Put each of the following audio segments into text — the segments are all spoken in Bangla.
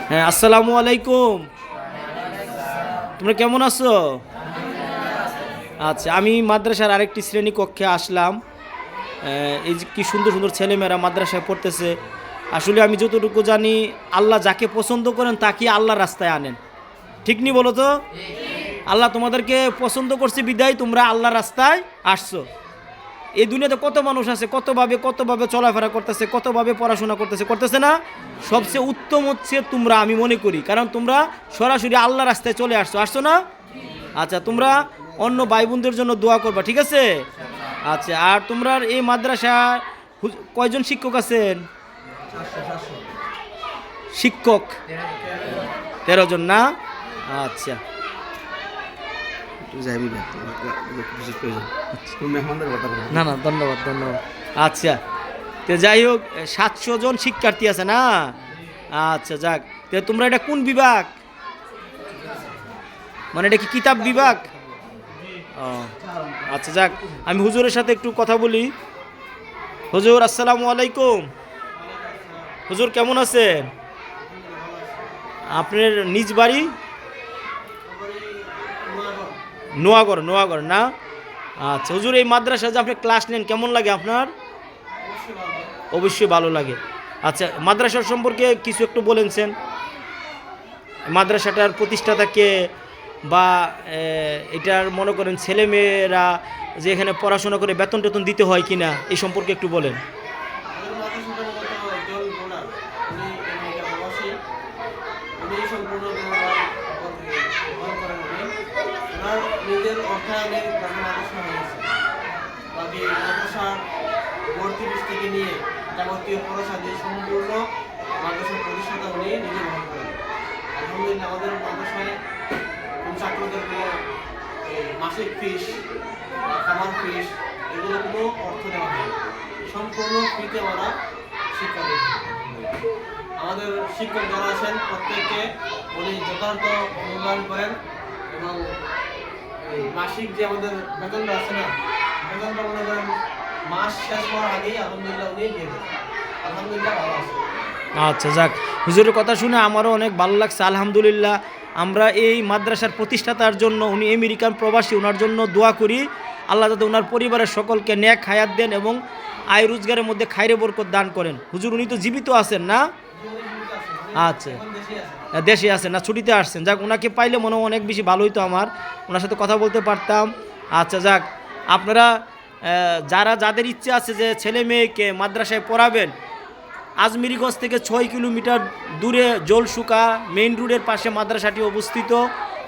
হ্যাঁ, আসসালামু আলাইকুম। তোমরা কেমন আছো? আচ্ছা, আমি মাদ্রাসার আরেকটি শ্রেণী কক্ষে আসলাম। এই যে কি সুন্দর সুন্দর ছেলেমেয়েরা মাদ্রাসায় পড়তেছে। আসলে আমি যতটুকু জানি, আল্লাহ যাকে পছন্দ করেন তাকে আল্লাহর রাস্তায় আনেন। ঠিক নি বলো তো? আল্লাহ তোমাদেরকে পছন্দ করছে বিদায় তোমরা আল্লাহর রাস্তায় আসছো। এই দুনিয়াতে কত মানুষ আছে, কতভাবে চলাফেরা করতেছে, কতভাবে পড়াশোনা করতেছে না? সবচেয়ে উত্তম হচ্ছে তোমরা, আমি মনে করি, কারণ তোমরা সরাসরি আল্লাহ রাস্তায় চলে আসছো না? আচ্ছা, তোমরা অন্য ভাই বোনদের জন্য দোয়া করবা, ঠিক আছে? আচ্ছা, আর তোমরা এই মাদ্রাসা কয়জন শিক্ষক আছেন? শিক্ষক 13 জন না? আচ্ছা, না না, ধন্যবাদ। আচ্ছা, তো যাই হোক, 700 জন শিক্ষার্থী আছে না? আচ্ছা, যাক, তো তোমরা এটা কোন বিভাগ? মানে এটা কি কিতাব বিভাগ? ও আচ্ছা, যাক, আমি হুজুরের সাথে একটু কথা বলি। হুজুর, আসসালামু আলাইকুম। হুজুর, কেমন আছেন? আপনার নিজ বাড়ি? নোয়াগড় না? আচ্ছা হুজুর, এই মাদ্রাসা যে আপনি ক্লাস নেন, কেমন লাগে আপনার? অবশ্যই ভালো লাগে। আচ্ছা, মাদ্রাসার সম্পর্কে কিছু একটু বলেছেন, মাদ্রাসাটার প্রতিষ্ঠাতাকে, বা এটার মনে করেন ছেলে মেয়েরা যে এখানে পড়াশোনা করে বেতন টেতন দিতে হয় কিনা, এই সম্পর্কে একটু বলেন। নিজের অর্থায়নে মাদ্রাসা হয়েছে, বাকি মাদ্রাসার ভর্তি ফিস থেকে নিয়ে যাবতীয় খরচা দিয়ে সম্পূর্ণ মাদ্রাসার প্রতিষ্ঠাতা উনি নিজে বহন করেন। আলহামদুলিল্লাহ, আমাদের মাদ্রাসায় ছাত্রদের কোনো মাসিক ফিস বা খাবার ফিস এগুলো কোনো অর্থ দেওয়া হয়, সম্পূর্ণ ফ্রিতে ওরা শিক্ষা দেয়। আমাদের শিক্ষক যারা আছেন প্রত্যেককে উনি যথার্থ মূল্যায়ন করেন, এবং মাসিক যে আমাদের বেতনটা আছে না, বেতনটা মনে করেন মাস শেষ হওয়ার আগেই আলহামদুলিল্লাহ উনি দিয়ে দেন। আলহামদুলিল্লাহ, ভালো আছে। আচ্ছা, যাক, হুজুরের কথা শুনে আমারও অনেক ভালো লাগছে। আলহামদুলিল্লাহ, আমরা এই মাদ্রাসার প্রতিষ্ঠাতার জন্য, উনি আমেরিকান প্রবাসী, ওনার জন্য দোয়া করি। আল্লাহ যাতে ওনার পরিবারের সকলকে নেক হায়াত দেন এবং আয় রোজগারের মধ্যে খায়রে বরকত দান করেন। হুজুর, উনি তো জীবিত আছেন না? আচ্ছা, দেশে আছেন না, ছুটিতে আসছেন? যাক, ওনাকে পাইলে মনে অনেক বেশি ভালো হইতো, আমার ওনার সাথে কথা বলতে পারতাম। আচ্ছা, যাক, আপনারা যাদের ইচ্ছে আছে যে ছেলে মেয়েকে মাদ্রাসায় পড়াবেন, আজমিরিগঞ্জ থেকে 6 কিলোমিটার দূরে জলসুকা মেইন রোডের পাশে মাদ্রাসাটি অবস্থিত,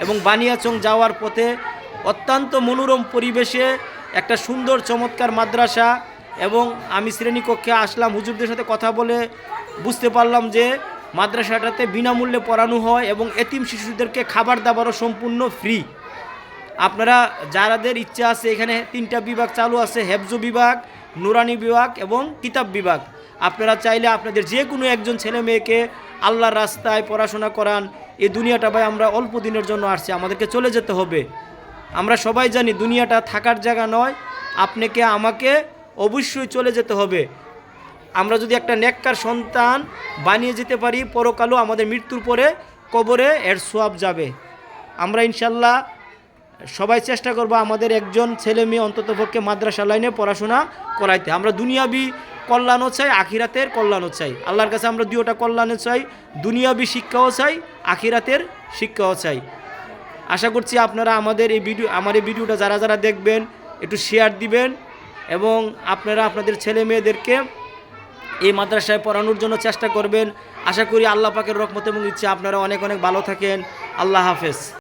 এবং বানিয়াচং যাওয়ার পথে অত্যন্ত মনোরম পরিবেশে একটা সুন্দর চমৎকার মাদ্রাসা। এবং আমি শ্রেণীকক্ষে আসলাম, হুজুরদের সাথে কথা বলে বুঝতে পারলাম যে মাদ্রাসাটাতে বিনামূল্যে পড়ানো হয় এবং এতিম শিশুদেরকে খাবার দাবারও সম্পূর্ণ ফ্রি। আপনারা যাদের ইচ্ছা আছে, এখানে 3টা বিভাগ চালু আছে, হেফজ বিভাগ, নুরানি বিভাগ এবং কিতাব বিভাগ। আপনারা চাইলে আপনাদের যে কোনো একজন ছেলে মেয়েকে আল্লাহর রাস্তায় পড়াশোনা করান। এই দুনিয়াটা ভাই আমরা অল্প দিনের জন্য আসছি, আমাদেরকে চলে যেতে হবে। আমরা সবাই জানি দুনিয়াটা থাকার জায়গা নয়, আপনাকে আমাকে অবশ্যই চলে যেতে হবে। আমরা যদি একটা নেককার সন্তান বানিয়ে যেতে পারি, পরকালও আমাদের মৃত্যুর পরে কবরে এর সোয়াব যাবে। আমরা ইনশাল্লাহ সবাই চেষ্টা করব আমাদের একজন ছেলে মেয়ে অন্ততপক্ষে মাদ্রাসা লাইনে পড়াশোনা করাইতে। আমরা দুনিয়াবি কল্যাণও চাই, আখিরাতের কল্যাণও চাই। আল্লাহর কাছে আমরা দুইটা কল্যাণও চাই, দুনিয়াবি শিক্ষাও চাই, আখিরাতের শিক্ষাও চাই। আশা করছি আপনারা আমার এই ভিডিওটা যারা দেখবেন একটু শেয়ার দিবেন, এবং আপনারা আপনাদের ছেলে মেয়েদেরকে এই মাদ্রাসায় পড়ানোর জন্য চেষ্টা করবেন। আশা করি আল্লাহ পাকের রহমত এবং ইচ্ছা আপনারা অনেক ভালো থাকেন। আল্লাহ হাফেজ।